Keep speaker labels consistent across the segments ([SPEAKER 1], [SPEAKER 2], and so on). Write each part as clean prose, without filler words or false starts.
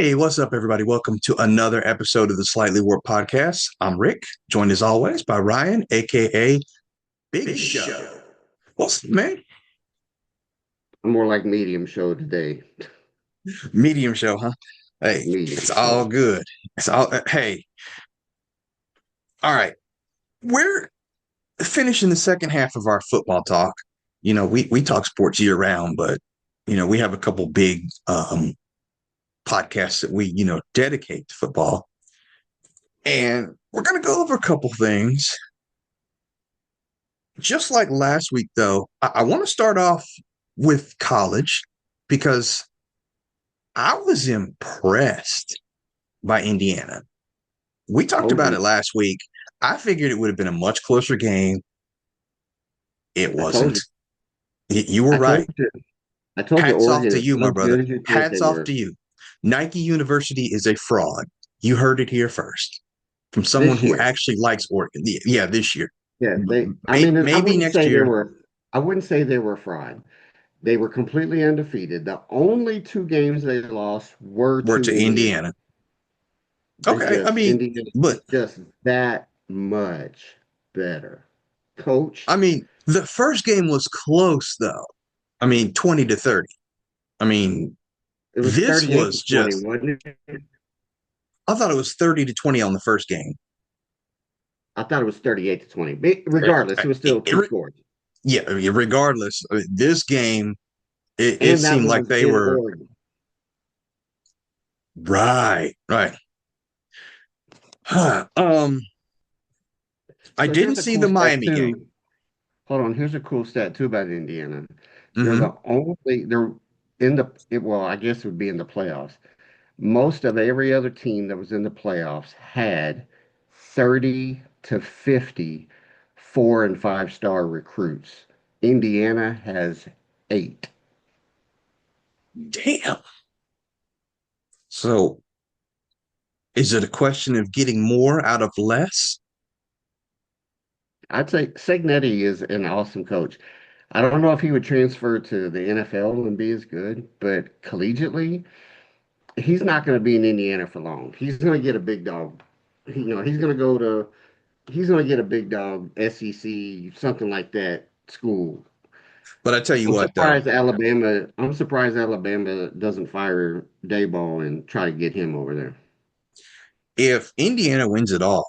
[SPEAKER 1] Hey, what's up, everybody? Welcome to another episode of the Slightly Warped Podcast. I'm Rick, joined as always by Ryan, aka Big Show. What's man?
[SPEAKER 2] More like medium show today.
[SPEAKER 1] Medium show, huh? Hey,
[SPEAKER 2] Medium
[SPEAKER 1] it's
[SPEAKER 2] show.
[SPEAKER 1] all good. It's all hey. All right, we're finishing the second half of our football talk. We talk sports year round, but we have a couple big podcasts that we dedicate to football, and we're gonna go over a couple things. Just like last week, though, I want to start off with college because I was impressed by Indiana. We talked
[SPEAKER 2] Oh
[SPEAKER 1] about
[SPEAKER 2] yeah.
[SPEAKER 1] it last week. I figured it would have been a much closer game. It
[SPEAKER 2] I told
[SPEAKER 1] wasn't.
[SPEAKER 2] you.
[SPEAKER 1] You were
[SPEAKER 2] I told
[SPEAKER 1] right.
[SPEAKER 2] you. I told you
[SPEAKER 1] Hats off
[SPEAKER 2] Oregon
[SPEAKER 1] to
[SPEAKER 2] is
[SPEAKER 1] you,
[SPEAKER 2] not
[SPEAKER 1] my
[SPEAKER 2] as
[SPEAKER 1] brother.
[SPEAKER 2] good as you think they
[SPEAKER 1] Hats off
[SPEAKER 2] were
[SPEAKER 1] to you. Nike University is a fraud. You heard it here first from someone
[SPEAKER 2] this
[SPEAKER 1] who
[SPEAKER 2] year.
[SPEAKER 1] actually likes Oregon. Yeah, this year.
[SPEAKER 2] Yeah, I mean, I
[SPEAKER 1] Maybe
[SPEAKER 2] wouldn't
[SPEAKER 1] next
[SPEAKER 2] say they
[SPEAKER 1] year.
[SPEAKER 2] were. I wouldn't say they were fried. They were completely undefeated. The only two games they lost were
[SPEAKER 1] We're
[SPEAKER 2] to
[SPEAKER 1] to
[SPEAKER 2] Indiana.
[SPEAKER 1] Indiana.
[SPEAKER 2] They
[SPEAKER 1] Okay, I
[SPEAKER 2] just
[SPEAKER 1] mean,
[SPEAKER 2] Indiana
[SPEAKER 1] but
[SPEAKER 2] is just that much better
[SPEAKER 1] I
[SPEAKER 2] coached.
[SPEAKER 1] mean, the first game was close though. I mean, 20-30. I mean,
[SPEAKER 2] It was
[SPEAKER 1] this
[SPEAKER 2] 38 to
[SPEAKER 1] was
[SPEAKER 2] 20,
[SPEAKER 1] just
[SPEAKER 2] wasn't it?
[SPEAKER 1] I thought it was 30-20 on the first game.
[SPEAKER 2] I thought it was 38 to 20. But regardless, it was still two scores.
[SPEAKER 1] Yeah, regardless, this game it
[SPEAKER 2] And that
[SPEAKER 1] seemed
[SPEAKER 2] one
[SPEAKER 1] like
[SPEAKER 2] was
[SPEAKER 1] they
[SPEAKER 2] in
[SPEAKER 1] were
[SPEAKER 2] Oregon.
[SPEAKER 1] right. Huh. I
[SPEAKER 2] So here's
[SPEAKER 1] didn't
[SPEAKER 2] a
[SPEAKER 1] see
[SPEAKER 2] cool
[SPEAKER 1] the
[SPEAKER 2] stat
[SPEAKER 1] Miami game.
[SPEAKER 2] too. Hold on, here's a cool stat too about Indiana.
[SPEAKER 1] Hmm.
[SPEAKER 2] They're well, I guess it would be in the playoffs. Most of every other team that was in the playoffs had 30 to 50 and 5-star recruits. Indiana has 8.
[SPEAKER 1] Damn. So is it a question of getting more out of less?
[SPEAKER 2] I'd say Segnetti is an awesome coach. I don't know if he would transfer to the NFL and be as good, but collegiately, he's not going to be in Indiana for long. He's going to get a big dog. He's going to get a big dog SEC, something like that school.
[SPEAKER 1] But I tell you what though,
[SPEAKER 2] I'm surprised Alabama doesn't fire Dayball and try to get him over there.
[SPEAKER 1] if Indiana wins it all,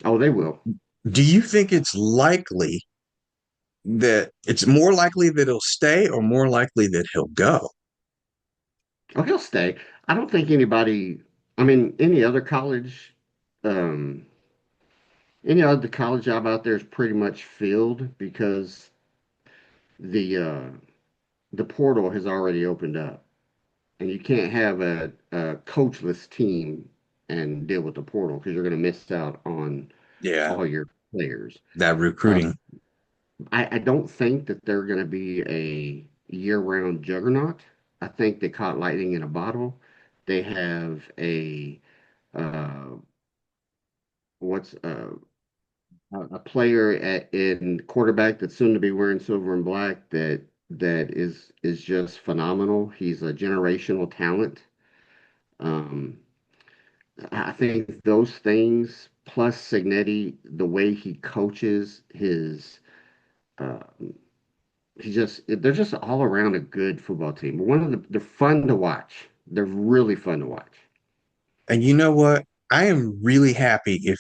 [SPEAKER 2] Oh, they will.
[SPEAKER 1] do you think it's likely that it's more likely that he'll stay or more likely that he'll go?
[SPEAKER 2] Oh, he'll stay. I don't think I mean, um, any other college job out there is pretty much filled because the uh, the portal has already opened up, and you can't have a coachless team and deal with the portal because you're going to miss out on
[SPEAKER 1] Yeah,
[SPEAKER 2] all your players.
[SPEAKER 1] that
[SPEAKER 2] Uh,
[SPEAKER 1] recruiting.
[SPEAKER 2] I don't think that they're going to be a year-round juggernaut. I think they caught lightning in a bottle. They have a uh, what's a player in quarterback that's soon to be wearing silver and black that is just phenomenal. He's a generational talent. Um, I think those things plus Signetti, the way he coaches uh, they're just all around a good football team. They're fun to watch. They're really fun to watch.
[SPEAKER 1] And you know what? I am really happy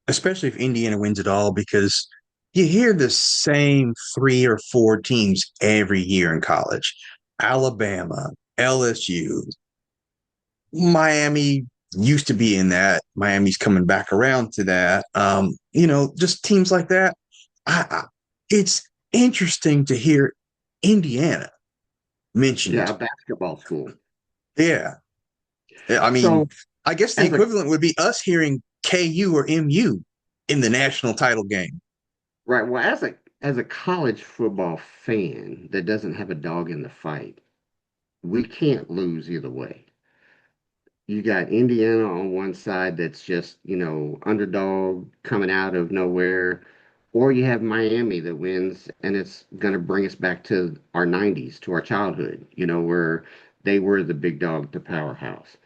[SPEAKER 1] especially if Indiana wins it all, because you hear the same three or four teams every year in college. Alabama, LSU, Miami used to be in that. Miami's coming back around to that. Just teams like that. It's interesting to hear Indiana
[SPEAKER 2] Yeah,
[SPEAKER 1] mentioned.
[SPEAKER 2] a basketball school.
[SPEAKER 1] Yeah. I mean,
[SPEAKER 2] So
[SPEAKER 1] I guess the
[SPEAKER 2] as a
[SPEAKER 1] equivalent would be us hearing KU or MU in the national title game.
[SPEAKER 2] right, well, as a college football fan that doesn't have a dog in the fight, we can't lose either way. You got Indiana on one side that's just, underdog coming out of nowhere, or you have Miami that wins and it's going to bring us back to our 90s, to our childhood, where they were the big dog, the powerhouse.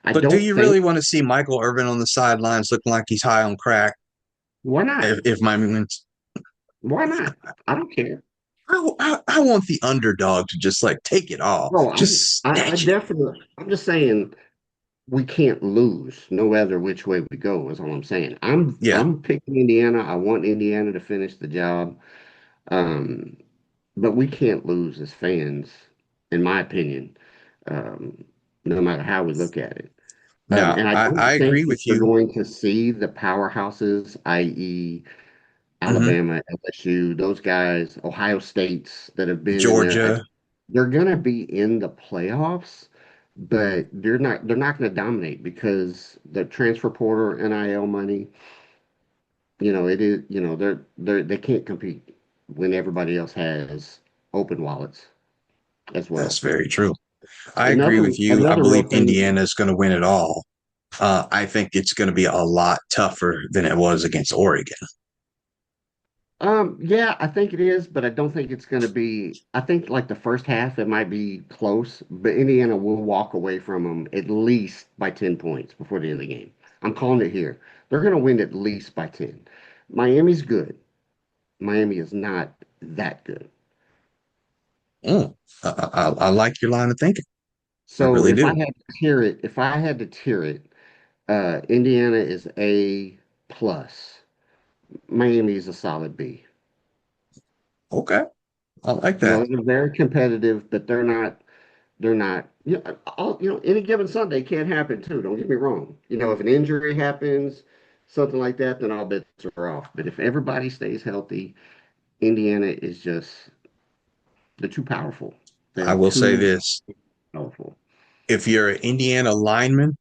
[SPEAKER 2] I
[SPEAKER 1] But do
[SPEAKER 2] don't
[SPEAKER 1] you
[SPEAKER 2] think
[SPEAKER 1] really want to see Michael Irvin on the sidelines looking like he's high on crack
[SPEAKER 2] why not?
[SPEAKER 1] if Miami wins?
[SPEAKER 2] Why not? I don't care.
[SPEAKER 1] I want the underdog to just like take it all,
[SPEAKER 2] No,
[SPEAKER 1] just
[SPEAKER 2] I
[SPEAKER 1] snatch it.
[SPEAKER 2] definitely I'm just saying we can't lose no matter which way we go is all I'm saying.
[SPEAKER 1] Yeah.
[SPEAKER 2] I'm picking Indiana. I want Indiana to finish the job. Um, but we can't lose as fans, in my opinion, um, no matter how we look at it.
[SPEAKER 1] No,
[SPEAKER 2] And I
[SPEAKER 1] I
[SPEAKER 2] don't
[SPEAKER 1] agree
[SPEAKER 2] think that
[SPEAKER 1] with
[SPEAKER 2] you're
[SPEAKER 1] you.
[SPEAKER 2] going to see the powerhouses, i.e.,
[SPEAKER 1] Hmm.
[SPEAKER 2] Alabama, LSU, those guys, Ohio States that have been in there.
[SPEAKER 1] Georgia.
[SPEAKER 2] They're going to be in the playoffs, but they're not going to dominate because the transfer portal, NIL money, it is, they can't compete when everybody else has open wallets as well.
[SPEAKER 1] That's very true. I agree
[SPEAKER 2] Another
[SPEAKER 1] with you. I
[SPEAKER 2] another
[SPEAKER 1] believe
[SPEAKER 2] real thing.
[SPEAKER 1] Indiana is going to win it all. I think it's going to be a lot tougher than it was against Oregon.
[SPEAKER 2] Yeah, I think it is, but I don't think it's going to be. I think like the first half, it might be close, but Indiana will walk away from them at least by 10 points before the end of the game. I'm calling it here. They're going to win at least by 10. Miami's good. Miami is not that good.
[SPEAKER 1] Mm, I like your line of thinking. I
[SPEAKER 2] So
[SPEAKER 1] really
[SPEAKER 2] if I
[SPEAKER 1] do.
[SPEAKER 2] had to tier it, Indiana is A plus. Miami is a solid B.
[SPEAKER 1] Okay. I like that.
[SPEAKER 2] They're very competitive, but they're not. Any given Sunday can't happen too. Don't get me wrong. If an injury happens, something like that, then all bets are off. But if everybody stays healthy, Indiana is just they're too powerful.
[SPEAKER 1] I
[SPEAKER 2] They're
[SPEAKER 1] will say
[SPEAKER 2] too
[SPEAKER 1] this.
[SPEAKER 2] powerful.
[SPEAKER 1] If you're an Indiana lineman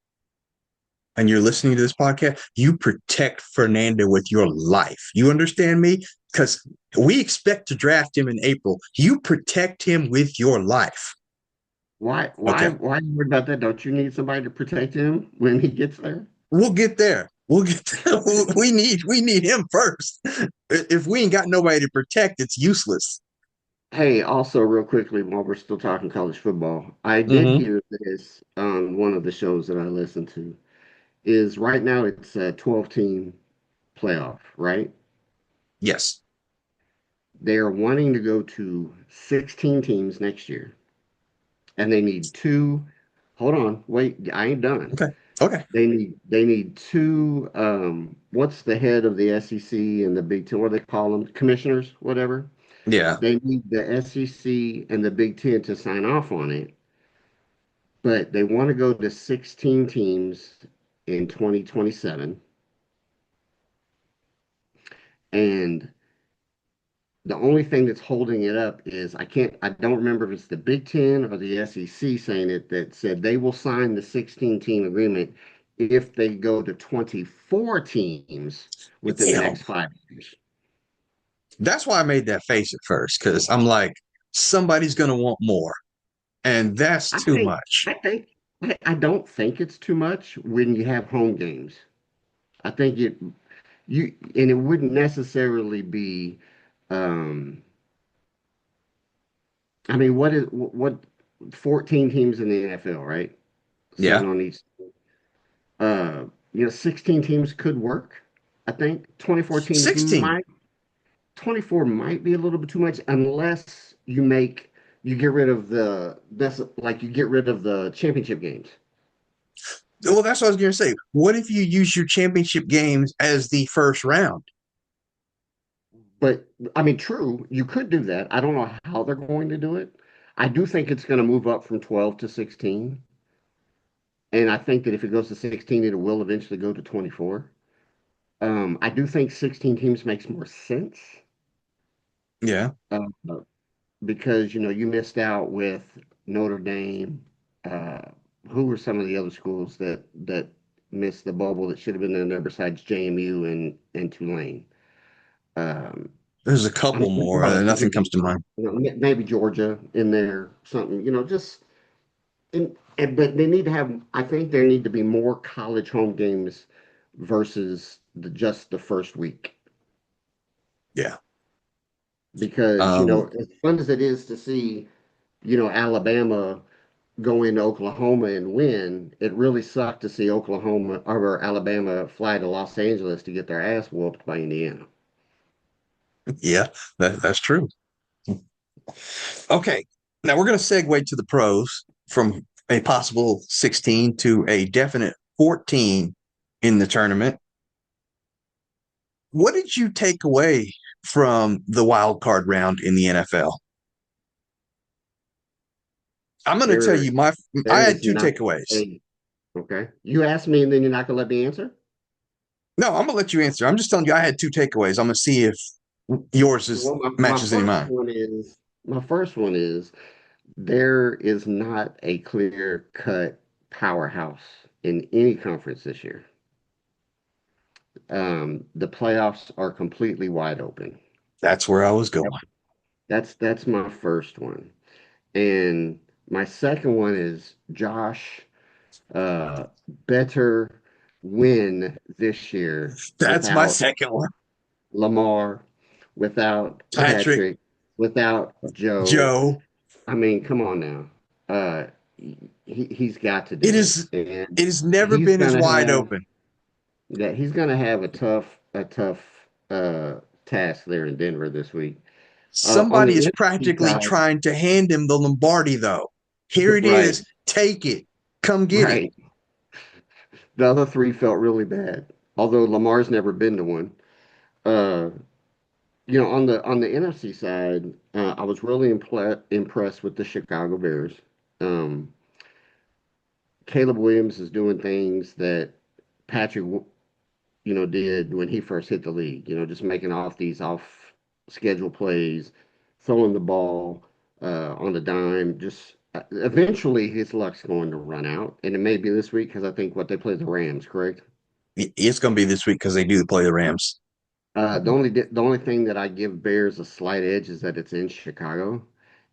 [SPEAKER 1] and you're listening to this podcast, you protect Fernando with your life. You understand me? Because we expect to draft him in April. You protect him with your life.
[SPEAKER 2] Why, why,
[SPEAKER 1] Okay.
[SPEAKER 2] why are you worried about that? Don't you need somebody to protect him when he gets there?
[SPEAKER 1] We'll get there. We'll get there. We need him first. If we ain't got nobody to protect, it's useless.
[SPEAKER 2] Hey, also real quickly, while we're still talking college football, I did
[SPEAKER 1] Mm-hmm.
[SPEAKER 2] hear this on one of the shows that I listened to. Is right now it's a 12-team playoff, right?
[SPEAKER 1] Yes.
[SPEAKER 2] They are wanting to go to 16 teams next year, and they need two. Hold on, wait, I ain't done.
[SPEAKER 1] Okay. Okay.
[SPEAKER 2] They need two. What's the head of the SEC and the Big Ten? What do they call them? Commissioners, whatever.
[SPEAKER 1] Yeah.
[SPEAKER 2] They need the SEC and the Big Ten to sign off on it, but they want to go to 16 teams in 2027, and the only thing that's holding it up is I don't remember if it's the Big Ten or the SEC saying it that said they will sign the 16 team agreement if they go to 24 teams within the
[SPEAKER 1] Damn.
[SPEAKER 2] next 5 years.
[SPEAKER 1] That's why I made that face at first, because I'm like, somebody's gonna want more. And that's
[SPEAKER 2] I
[SPEAKER 1] too
[SPEAKER 2] think,
[SPEAKER 1] much.
[SPEAKER 2] I think, I don't think it's too much when you have home games. I think and it wouldn't necessarily be, um, I mean, what 14 teams in the NFL, right?
[SPEAKER 1] Yeah.
[SPEAKER 2] Seven on each. 16 teams could work. I think
[SPEAKER 1] 16.
[SPEAKER 2] 24 might be a little bit too much unless you get rid of you get rid of the championship games.
[SPEAKER 1] Well, that's what I was going to say. What if you use your championship games as the first round?
[SPEAKER 2] But I mean, true, you could do that. I don't know how they're going to do it. I do think it's going to move up from 12 to 16. And I think that if it goes to 16, it will eventually go to 24. I do think 16 teams makes more sense.
[SPEAKER 1] Yeah.
[SPEAKER 2] Uh, because you missed out with Notre Dame. Uh, who were some of the other schools that missed the bubble that should have been in there besides JMU and Tulane? Um,
[SPEAKER 1] There's a
[SPEAKER 2] I'm
[SPEAKER 1] couple
[SPEAKER 2] thinking
[SPEAKER 1] more.
[SPEAKER 2] about a
[SPEAKER 1] Nothing
[SPEAKER 2] few.
[SPEAKER 1] comes to mind.
[SPEAKER 2] Maybe Georgia in there, something. Just but they need to have. I think there need to be more college home games versus just the first week
[SPEAKER 1] Yeah.
[SPEAKER 2] because
[SPEAKER 1] Um,
[SPEAKER 2] as fun as it is to see Alabama. go into Oklahoma and win. It really sucked to see Oklahoma or Alabama fly to Los Angeles to get their ass whooped by Indiana.
[SPEAKER 1] Yeah, that's true. Okay, now we're going to segue to the pros from a possible 16 to a definite 14 in the tournament. What did you take away from the wild card round in the NFL? I'm going to tell
[SPEAKER 2] There,
[SPEAKER 1] you I
[SPEAKER 2] there
[SPEAKER 1] had
[SPEAKER 2] is
[SPEAKER 1] two
[SPEAKER 2] not
[SPEAKER 1] takeaways.
[SPEAKER 2] a okay. You asked me and then you're not gonna let me answer.
[SPEAKER 1] No, I'm going to let you answer. I'm just telling you I had two takeaways. I'm going to see if yours is
[SPEAKER 2] Well,
[SPEAKER 1] matches any of mine.
[SPEAKER 2] my first one is there is not a clear cut powerhouse in any conference this year. The playoffs are completely wide open.
[SPEAKER 1] That's where I was going.
[SPEAKER 2] Yep. That's my first one. And my second one is Josh uh, better win this year
[SPEAKER 1] That's my
[SPEAKER 2] without
[SPEAKER 1] second one.
[SPEAKER 2] Lamar, without
[SPEAKER 1] Patrick,
[SPEAKER 2] Patrick, without Joe.
[SPEAKER 1] Joe.
[SPEAKER 2] I mean, come on now. Uh, he's got to
[SPEAKER 1] It
[SPEAKER 2] do it,
[SPEAKER 1] is.
[SPEAKER 2] and
[SPEAKER 1] It has never
[SPEAKER 2] he's
[SPEAKER 1] been as
[SPEAKER 2] gonna
[SPEAKER 1] wide
[SPEAKER 2] have
[SPEAKER 1] open.
[SPEAKER 2] he's gonna have a tough task there in Denver this week. On
[SPEAKER 1] Somebody
[SPEAKER 2] the
[SPEAKER 1] is
[SPEAKER 2] NFC
[SPEAKER 1] practically
[SPEAKER 2] side,
[SPEAKER 1] trying to hand him the Lombardi, though. Here it
[SPEAKER 2] right,
[SPEAKER 1] is. Take it. Come get it.
[SPEAKER 2] right. The other three felt really bad, although Lamar's never been to one. Uh, on the NFC side, I was really impressed with the Chicago Bears. Um, Caleb Williams is doing things that Patrick, did when he first hit the league. Just making these off schedule plays, throwing the ball on the dime. Just eventually his luck's going to run out, and it may be this week because I think what they play the Rams, correct?
[SPEAKER 1] It's going to be this week because they do play the Rams.
[SPEAKER 2] The only thing that I give Bears a slight edge is that it's in Chicago,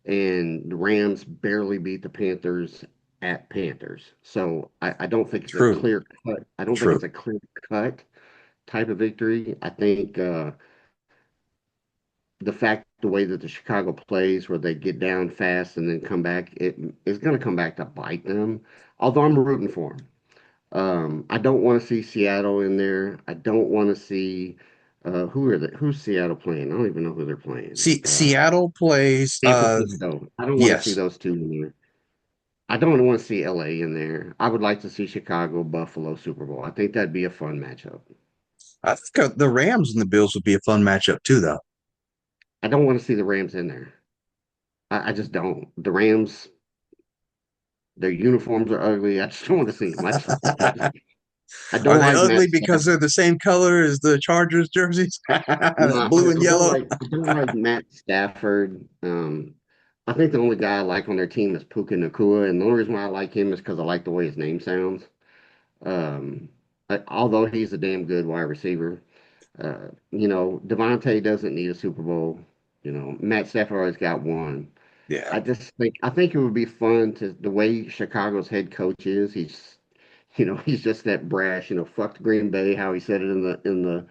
[SPEAKER 2] and the Rams barely beat the Panthers at Panthers. So I don't think it's a
[SPEAKER 1] True.
[SPEAKER 2] clear cut. I don't think
[SPEAKER 1] True.
[SPEAKER 2] it's a clear cut type of victory. I think the way that the Chicago plays, where they get down fast and then come back, it is going to come back to bite them. Although I'm rooting for them. I don't want to see Seattle in there. I don't want to see who's Seattle playing? I don't even know who they're playing.
[SPEAKER 1] See, Seattle plays.
[SPEAKER 2] San Francisco. I don't want to see
[SPEAKER 1] Yes,
[SPEAKER 2] those two in there. I don't want to see LA in there. I would like to see Chicago, Buffalo, Super Bowl. I think that'd be a fun matchup.
[SPEAKER 1] I think the Rams and the Bills would be a fun matchup too, though.
[SPEAKER 2] I don't want to see the Rams in there. I just don't. The Rams, their uniforms are ugly. I just don't want to see them. I
[SPEAKER 1] Are
[SPEAKER 2] don't
[SPEAKER 1] they
[SPEAKER 2] like
[SPEAKER 1] ugly
[SPEAKER 2] Matt
[SPEAKER 1] because they're the same color as the Chargers jerseys,
[SPEAKER 2] No,
[SPEAKER 1] blue and yellow?
[SPEAKER 2] I don't like Matt Stafford. I think the only guy I like on their team is Puka Nakua, and the only reason why I like him is because I like the way his name sounds. Um, although he's a damn good wide receiver, Devontae doesn't need a Super Bowl. Matt Stafford always got one.
[SPEAKER 1] Yeah,
[SPEAKER 2] I think it would be fun to the way Chicago's head coach is. He's just that brash. Fucked Green Bay, how he said it in the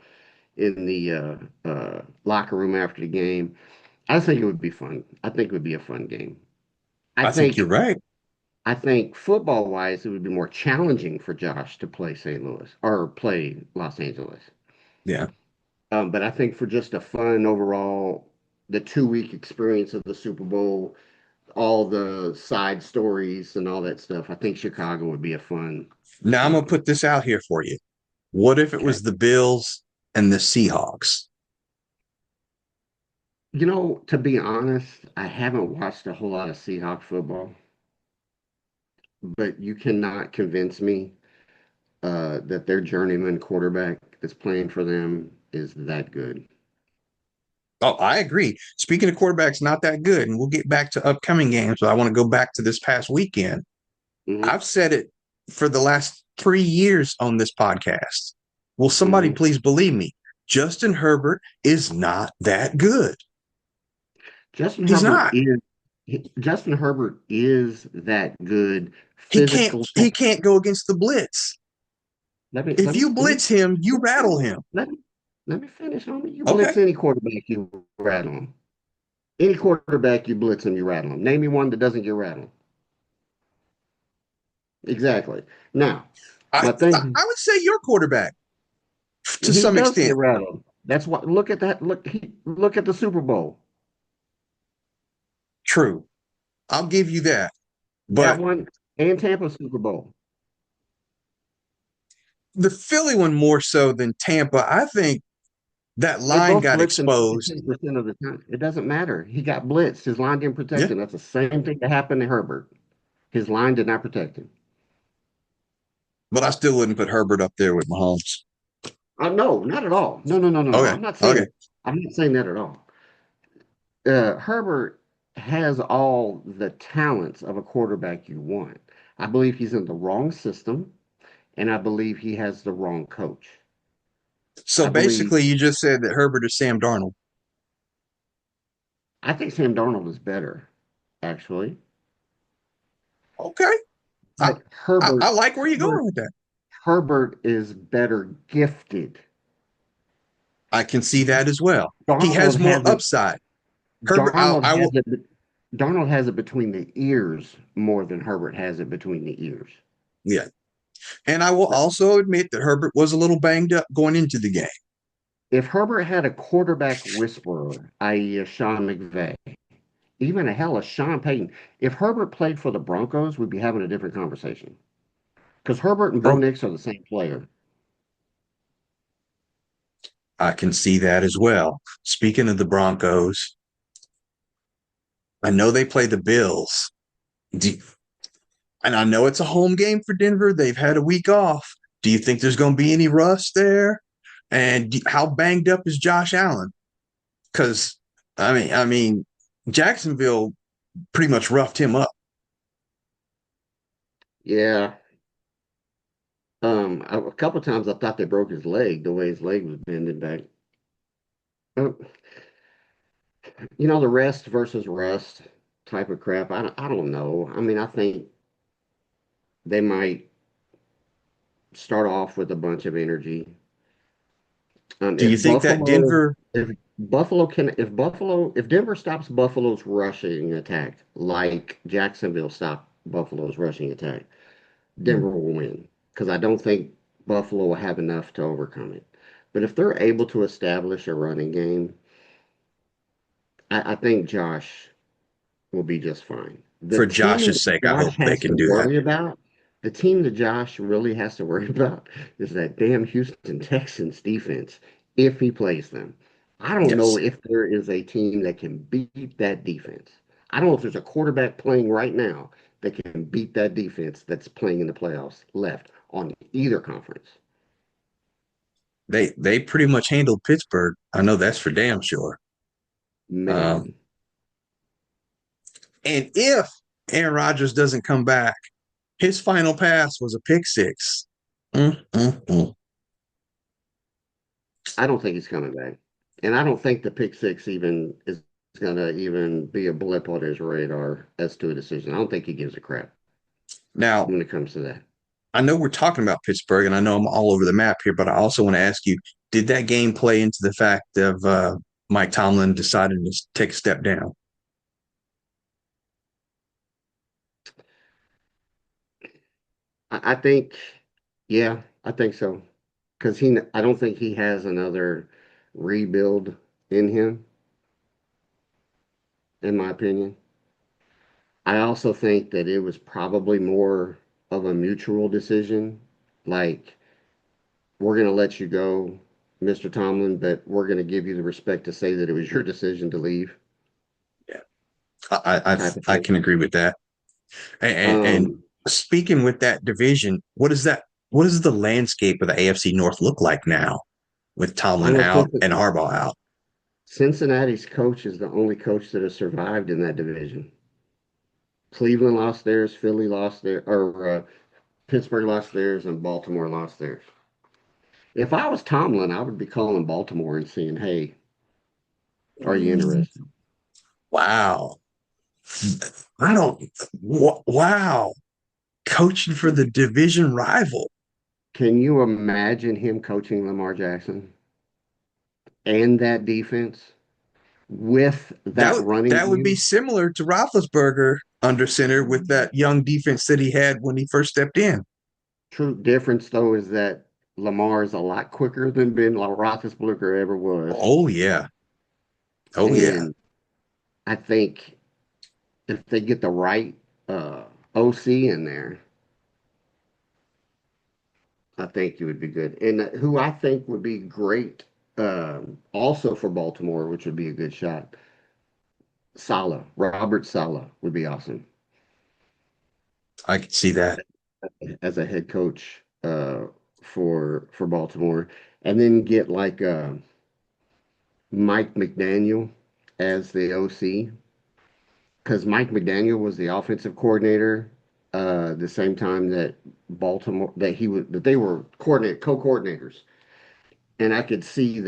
[SPEAKER 2] locker room after the game. I think it would be fun. I think it would be a fun game. I
[SPEAKER 1] I think you're
[SPEAKER 2] think
[SPEAKER 1] right.
[SPEAKER 2] I think football wise, it would be more challenging for Josh to play St. Louis or play Los Angeles.
[SPEAKER 1] Yeah.
[SPEAKER 2] But I think for just a fun overall, the 2 week experience of the Super Bowl, all the side stories and all that stuff, I think Chicago would be a fun.
[SPEAKER 1] Now I'm gonna
[SPEAKER 2] Um,
[SPEAKER 1] put this out here for you. What if it
[SPEAKER 2] okay.
[SPEAKER 1] was the Bills and the Seahawks?
[SPEAKER 2] To be honest, I haven't watched a whole lot of Seahawk football, but you cannot convince me that their journeyman quarterback that's playing for them is that good.
[SPEAKER 1] Oh, I agree. Speaking of quarterbacks, not that good, and we'll get back to upcoming games, but I want to go back to this past weekend.
[SPEAKER 2] Hmm.
[SPEAKER 1] I've said it for the last 3 years on this podcast. Will somebody
[SPEAKER 2] Hmm.
[SPEAKER 1] please believe me? Justin Herbert is not that good.
[SPEAKER 2] Justin
[SPEAKER 1] He's
[SPEAKER 2] Herbert
[SPEAKER 1] not.
[SPEAKER 2] is Justin Herbert is that good
[SPEAKER 1] He can't
[SPEAKER 2] physical.
[SPEAKER 1] he can't go against the blitz.
[SPEAKER 2] Let me
[SPEAKER 1] If
[SPEAKER 2] let me
[SPEAKER 1] you
[SPEAKER 2] let me
[SPEAKER 1] blitz him, you rattle him.
[SPEAKER 2] let me, let me finish, homie. You
[SPEAKER 1] Okay.
[SPEAKER 2] blitz any quarterback, you rattle him. Any quarterback you blitz him, you rattle him. Name me one that doesn't get rattled. Exactly. Now,
[SPEAKER 1] I
[SPEAKER 2] my thing,
[SPEAKER 1] I would say your quarterback to
[SPEAKER 2] he
[SPEAKER 1] some
[SPEAKER 2] does stay
[SPEAKER 1] extent.
[SPEAKER 2] rattled. That's what. Look at that. Look at the Super Bowl.
[SPEAKER 1] True, I'll give you that.
[SPEAKER 2] That
[SPEAKER 1] But
[SPEAKER 2] one and Tampa Super Bowl.
[SPEAKER 1] the Philly one more so than Tampa. I think that
[SPEAKER 2] They
[SPEAKER 1] line
[SPEAKER 2] both
[SPEAKER 1] got
[SPEAKER 2] blitzed him
[SPEAKER 1] exposed.
[SPEAKER 2] 92% of the time. It doesn't matter. He got blitzed. His line didn't protect
[SPEAKER 1] Yeah,
[SPEAKER 2] him. That's the same thing that happened to Herbert. His line did not protect him.
[SPEAKER 1] but I still wouldn't put Herbert up there with Mahomes.
[SPEAKER 2] No, not at all. No, no, no, no, no.
[SPEAKER 1] Okay, okay.
[SPEAKER 2] I'm not saying that at all. Herbert has all the talents of a quarterback you want. I believe he's in the wrong system, and I believe he has the wrong coach.
[SPEAKER 1] So
[SPEAKER 2] I believe
[SPEAKER 1] basically, you just said that Herbert is Sam Darnold.
[SPEAKER 2] I think Sam Darnold is better, actually.
[SPEAKER 1] Okay, I,
[SPEAKER 2] But
[SPEAKER 1] I like where you're going with that.
[SPEAKER 2] Herbert is better gifted.
[SPEAKER 1] I can see that as well. He
[SPEAKER 2] Darnold
[SPEAKER 1] has more
[SPEAKER 2] has it.
[SPEAKER 1] upside. Herbert,
[SPEAKER 2] Darnold
[SPEAKER 1] I
[SPEAKER 2] has
[SPEAKER 1] will.
[SPEAKER 2] it. Darnold has it between the ears more than Herbert has it between the ears.
[SPEAKER 1] Yeah, and I will also admit that Herbert was a little banged up going into the game.
[SPEAKER 2] If Herbert had a quarterback whisperer, i.e., a Sean McVay, even a hell of Sean Payton, if Herbert played for the Broncos, we'd be having a different conversation. Because Herbert and Bo
[SPEAKER 1] True.
[SPEAKER 2] Nix are the same player.
[SPEAKER 1] I can see that as well. Speaking of the Broncos, I know they play the Bills. Do, and I know it's a home game for Denver. They've had a week off. Do you think there's going to be any rust there? And how banged up is Josh Allen? Because I mean, Jacksonville pretty much roughed him up.
[SPEAKER 2] Yeah. A couple times I thought they broke his leg, the way his leg was bending back. Uh, the rest versus rust type of crap. I don't know. I mean, I think they might start off with a bunch of energy.
[SPEAKER 1] Do you think that Denver?
[SPEAKER 2] If Denver stops Buffalo's rushing attack, like Jacksonville stopped Buffalo's rushing attack, Denver will win. Because I don't think Buffalo will have enough to overcome it. But if they're able to establish a running game, I think Josh will be just fine. The
[SPEAKER 1] For
[SPEAKER 2] team
[SPEAKER 1] Josh's
[SPEAKER 2] that
[SPEAKER 1] sake, I
[SPEAKER 2] Josh
[SPEAKER 1] hope they
[SPEAKER 2] has to
[SPEAKER 1] can do that.
[SPEAKER 2] worry about, the team that Josh really has to worry about is that damn Houston Texans defense if he plays them. I don't know
[SPEAKER 1] Yes,
[SPEAKER 2] if there is a team that can beat that defense. I don't know if there's a quarterback playing right now that can beat that defense that's playing in the playoffs left on either conference.
[SPEAKER 1] they pretty much handled Pittsburgh. I know that's for damn sure. Um,
[SPEAKER 2] Man,
[SPEAKER 1] and if Aaron Rodgers doesn't come back, his final pass was a pick six. Mm.
[SPEAKER 2] I don't think he's coming back. And I don't think the pick six even is going to even be a blip on his radar as to a decision. I don't think he gives a crap
[SPEAKER 1] Now,
[SPEAKER 2] when it comes to that.
[SPEAKER 1] I know we're talking about Pittsburgh, and I know I'm all over the map here, but I also want to ask you: did that game play into the fact of Mike Tomlin deciding to take a step down?
[SPEAKER 2] I think, yeah, I think so. Because I don't think he has another rebuild in him, in my opinion. I also think that it was probably more of a mutual decision. Like, we're going to let you go, Mr. Tomlin, but we're going to give you the respect to say that it was your decision to leave,
[SPEAKER 1] Yeah, I
[SPEAKER 2] type of
[SPEAKER 1] I
[SPEAKER 2] thing.
[SPEAKER 1] can agree with that. And
[SPEAKER 2] Um,
[SPEAKER 1] speaking with that division, what is that? What does the landscape of the AFC North look like now with
[SPEAKER 2] I
[SPEAKER 1] Tomlin
[SPEAKER 2] know
[SPEAKER 1] out and Harbaugh out?
[SPEAKER 2] Cincinnati's coach is the only coach that has survived in that division. Cleveland lost theirs, Philly lost their, or Pittsburgh lost theirs, and Baltimore lost theirs. If I was Tomlin, I would be calling Baltimore and saying, "Hey, are you interested?"
[SPEAKER 1] Wow. I don't, wow. Coaching for the division rival.
[SPEAKER 2] Can you imagine him coaching Lamar Jackson and that defense with that running
[SPEAKER 1] That would be
[SPEAKER 2] game?
[SPEAKER 1] similar to Roethlisberger. under center with that young defense that he had when he first stepped in.
[SPEAKER 2] True difference, though, is that Lamar is a lot quicker than Ben Roethlisberger ever was.
[SPEAKER 1] Oh yeah. Oh yeah.
[SPEAKER 2] And I think if they get the right uh, OC in there, I think it would be good. And who I think would be great also for Baltimore, which would be a good shot, Robert Sala would be awesome
[SPEAKER 1] I can see that.
[SPEAKER 2] as a head coach for Baltimore. And then get like Mike McDaniel as the OC because Mike McDaniel was the offensive coordinator the same time that Baltimore that they were co-coordinators, and I could see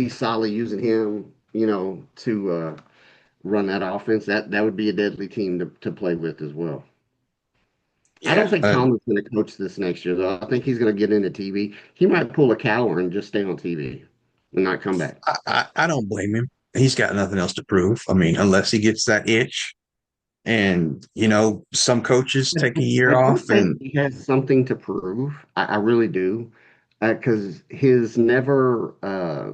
[SPEAKER 2] Solly using him, to run that offense. That would be a deadly team to play with as well. I don't
[SPEAKER 1] Yeah.
[SPEAKER 2] think Tomlin's going to coach this next year, though. I think he's going to get into TV. He might pull a Cowher and just stay on TV and not come back.
[SPEAKER 1] I don't blame him. He's got nothing else to prove. I mean, unless he gets that itch. And, some coaches take a year
[SPEAKER 2] I do
[SPEAKER 1] off
[SPEAKER 2] think
[SPEAKER 1] and
[SPEAKER 2] he has something to prove. I really do. Because his never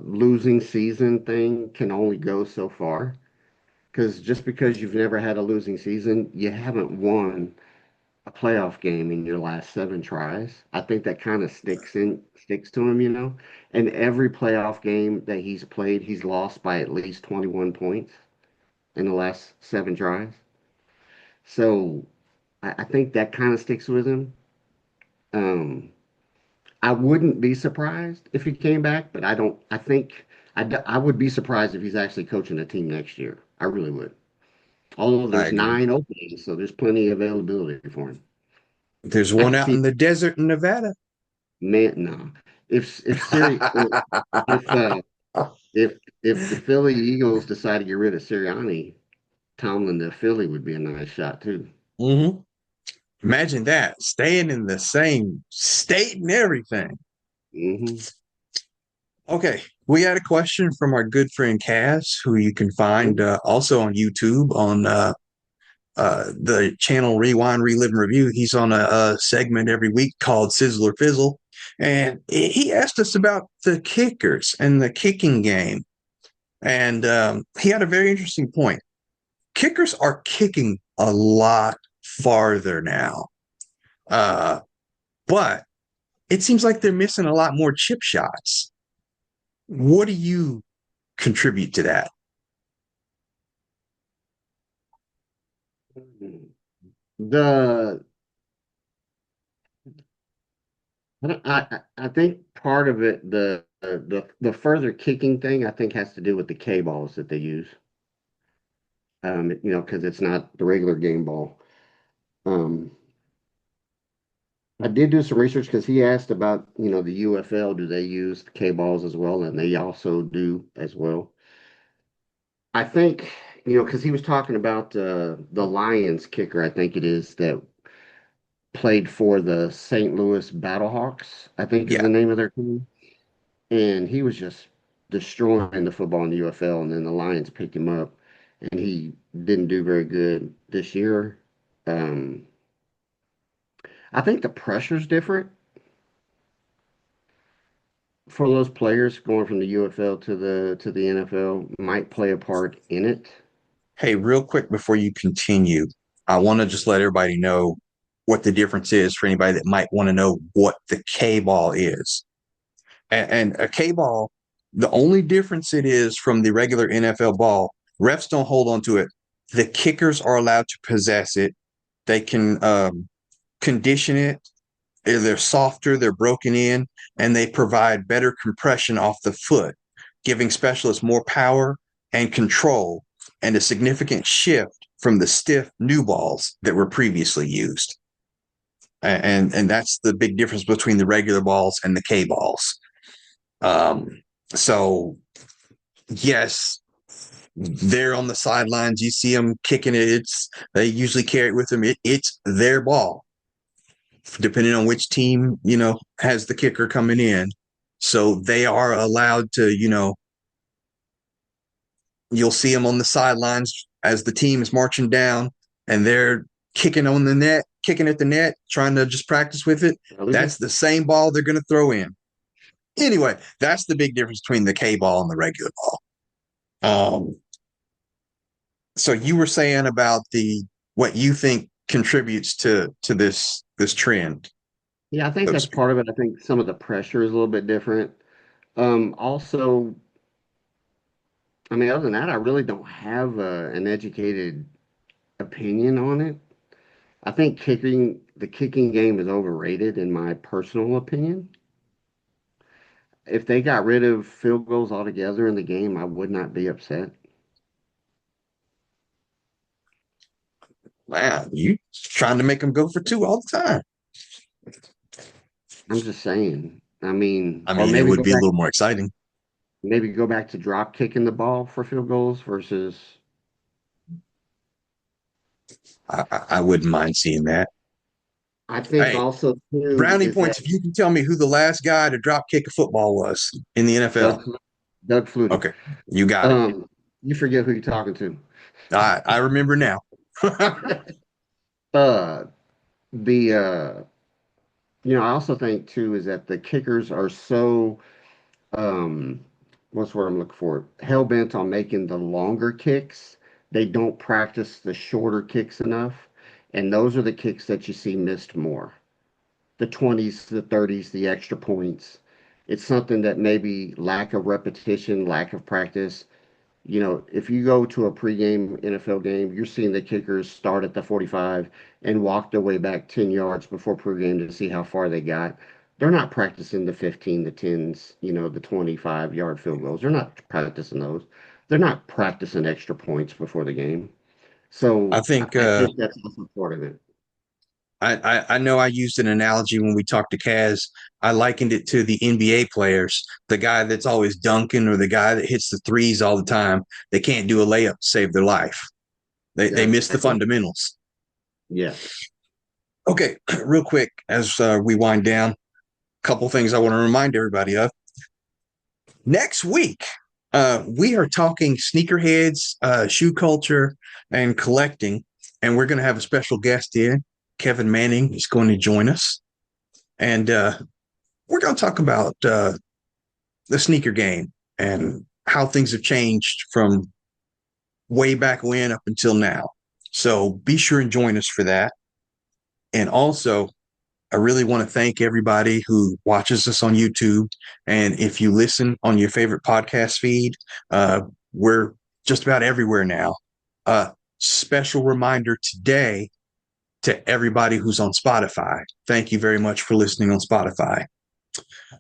[SPEAKER 2] losing season thing can only go so far. Because just because you've never had a losing season, you haven't won a playoff game in your last 7 tries. I think that kind of sticks to him. And every playoff game that he's played, he's lost by at least 21 points in the last 7 tries. So I think that kind of sticks with him. Um, I wouldn't be surprised if he came back, but I don't. I think I would be surprised if he's actually coaching a team next year. I really would. Although
[SPEAKER 1] I
[SPEAKER 2] there's
[SPEAKER 1] agree.
[SPEAKER 2] 9 openings, so there's plenty of availability for him.
[SPEAKER 1] There's
[SPEAKER 2] I
[SPEAKER 1] one
[SPEAKER 2] could
[SPEAKER 1] out
[SPEAKER 2] see,
[SPEAKER 1] in the desert in Nevada.
[SPEAKER 2] man, no. If Siri, if if the Philly Eagles decide to get rid of Sirianni, Tomlin to Philly would be a nice shot too.
[SPEAKER 1] Mm-hmm. Imagine that, staying in the same state and everything.
[SPEAKER 2] Hmm.
[SPEAKER 1] Okay, we had a question from our good friend Cass, who you can find also on YouTube on the channel Rewind, Relive, and Review. He's on a segment every week called Sizzle or Fizzle. And he asked us about the kickers and the kicking game. And he had a very interesting point. Kickers are kicking a lot farther now. Uh, but it seems like they're missing a lot more chip shots. What do you contribute to that?
[SPEAKER 2] The I think part of it, the further kicking thing, I think has to do with the K balls that they use. Because it's not the regular game ball. Um, I did do some research because he asked about, the UFL, do they use the K balls as well? And they also do as well. I think, because he was talking about the Lions kicker, I think it is, that played for the St. Louis Battlehawks, I think is
[SPEAKER 1] Yeah.
[SPEAKER 2] the name of their team. And he was just destroying the football in the UFL, and then the Lions picked him up, and he didn't do very good this year. Um, I think the pressure's different for those players going from the UFL to the NFL might play a part in it.
[SPEAKER 1] Hey, real quick before you continue, I want to just let everybody know what the difference is for anybody that might want to know what the K ball is. And a K ball, the only difference it is from the regular NFL ball, refs don't hold on to it. The kickers are allowed to possess it. They can condition it. They're softer, they're broken in, and they provide better compression off the foot, giving specialists more power and control and a significant shift from the stiff new balls that were previously used. And that's the big difference between the regular balls and the K balls. So yes, they're on the sidelines. You see them kicking it. They usually carry it with them. It's their ball, depending on which team has the kicker coming in. So they are allowed to. You'll see them on the sidelines as the team is marching down and they're kicking on the net, kicking at the net, trying to just practice with it. That's the same ball they're going to throw in. Anyway, that's the big difference between the K ball and the regular ball. So you were saying about the what you think contributes to this trend,
[SPEAKER 2] Yeah, I think
[SPEAKER 1] so to
[SPEAKER 2] that's
[SPEAKER 1] speak.
[SPEAKER 2] part of it. I think some of the pressure is a little bit different. Also, I mean, other than that, I really don't have an educated opinion on it. I think the kicking game is overrated in my personal opinion. If they got rid of field goals altogether in the game, I would not be upset.
[SPEAKER 1] Wow, you trying to make them go for two all the time.
[SPEAKER 2] I'm just saying. I mean,
[SPEAKER 1] I
[SPEAKER 2] or
[SPEAKER 1] mean, it would be a little more exciting.
[SPEAKER 2] maybe go back to drop kicking the ball for field goals versus.
[SPEAKER 1] I wouldn't mind seeing that.
[SPEAKER 2] I think
[SPEAKER 1] Hey,
[SPEAKER 2] also too
[SPEAKER 1] brownie
[SPEAKER 2] is that
[SPEAKER 1] points if you can tell me who the last guy to drop kick a football was in the
[SPEAKER 2] Doug
[SPEAKER 1] NFL.
[SPEAKER 2] Doug Flutie.
[SPEAKER 1] Okay, you got it.
[SPEAKER 2] Um, you forget who you're talking to.
[SPEAKER 1] I remember now.
[SPEAKER 2] Uh, the I also think too is that the kickers are so um, what's the word I'm looking for? Hell bent on making the longer kicks. They don't practice the shorter kicks enough, and those are the kicks that you see missed more. The 20s, the 30s, the extra points. It's something that maybe lack of repetition, lack of practice. If you go to a pregame NFL game, you're seeing the kickers start at the 45 and walk their way back 10 yards before pregame to see how far they got. They're not practicing the 15, the 10s, the 25-yard field goals. They're not practicing those. They're not practicing extra points before the game.
[SPEAKER 1] I
[SPEAKER 2] So I
[SPEAKER 1] think
[SPEAKER 2] I think that's also part of it.
[SPEAKER 1] I know I used an analogy when we talked to Kaz. I likened it to the NBA players, the guy that's always dunking or the guy that hits the threes all the time. They can't do a layup to save their life. They
[SPEAKER 2] Yeah,
[SPEAKER 1] miss the fundamentals.
[SPEAKER 2] yeah.
[SPEAKER 1] Okay, real quick as we wind down, a couple things I want to remind everybody of. Next week, we are talking sneakerheads, shoe culture, and collecting, and we're going to have a special guest in. Kevin Manning is going to join us, and we're going to talk about the sneaker game and how things have changed from way back when up until now. So be sure and join us for that. And also, I really want to thank everybody who watches us on YouTube. And if you listen on your favorite podcast feed, we're just about everywhere now. Special reminder today to everybody who's on Spotify. Thank you very much for listening on Spotify.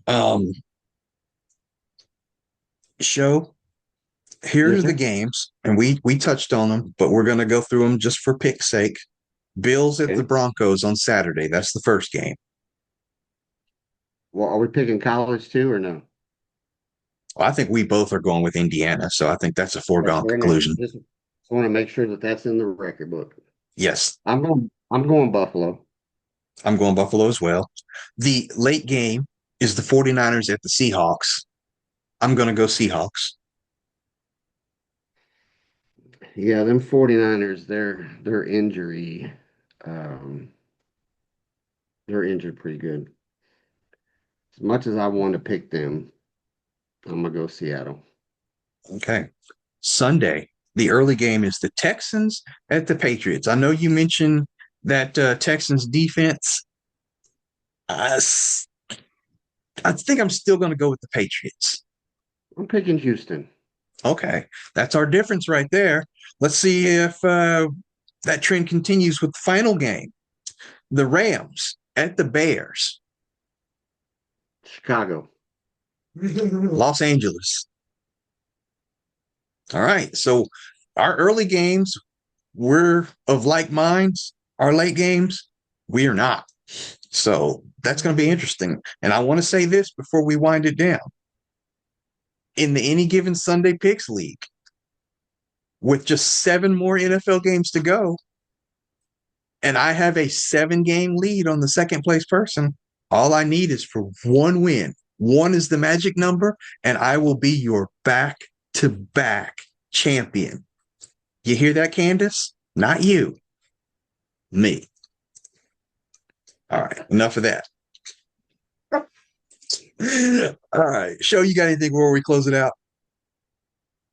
[SPEAKER 1] Um, show here
[SPEAKER 2] Yes,
[SPEAKER 1] are the
[SPEAKER 2] sir.
[SPEAKER 1] games, and we touched on them, but we're going to go through them just for pick's sake. Bills at the
[SPEAKER 2] Okay.
[SPEAKER 1] Broncos on Saturday. That's the first game.
[SPEAKER 2] Well, are we picking college too or no?
[SPEAKER 1] Well, I think we both are going with Indiana, so I think that's a
[SPEAKER 2] That's
[SPEAKER 1] foregone
[SPEAKER 2] very nice.
[SPEAKER 1] conclusion.
[SPEAKER 2] Just want to make sure that that's in the record book.
[SPEAKER 1] Yes,
[SPEAKER 2] I'm going Buffalo.
[SPEAKER 1] I'm going Buffalo as well. The late game is the 49ers at the Seahawks. I'm going to go Seahawks.
[SPEAKER 2] Yeah, them 49ers, their injury, um, they're injured pretty good. As much as I want to pick them, I'm gonna go Seattle.
[SPEAKER 1] Okay. Sunday, the early game is the Texans at the Patriots. I know you mentioned that Texans defense. Uh, I think I'm still going to go with the Patriots.
[SPEAKER 2] I'm picking Houston.
[SPEAKER 1] Okay. That's our difference right there. Let's see if that trend continues with the final game. The Rams at the Bears.
[SPEAKER 2] Chicago.
[SPEAKER 1] Los Angeles. All right. So our early games, we're of like minds. Our late games, we are not. So that's going to be interesting. And I want to say this before we wind it down. In the Any Given Sunday Picks League, with just 7 more NFL games to go, and I have a 7 game lead on the second place person, all I need is for one win. One is the magic number, and I will be your back to back champion. You hear that, Candace? Not you, me. All right, enough of that. All right, show you got anything before we close it out?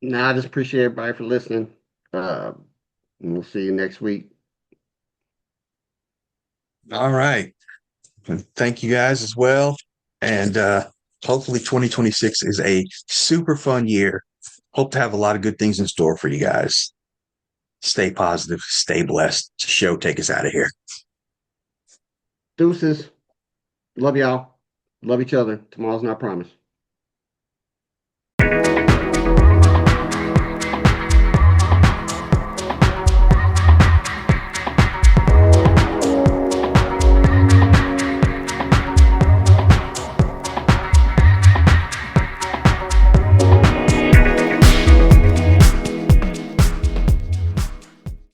[SPEAKER 2] Nah, I just appreciate everybody for listening. Uh, and we'll see you next week.
[SPEAKER 1] All right. And thank you guys as well. And hopefully 2026 is a super fun year. Hope to have a lot of good things in store for you guys. Stay positive, stay blessed. Show, take us out of here.
[SPEAKER 2] Deuces. Love y'all. Love each other. Tomorrow's not promised.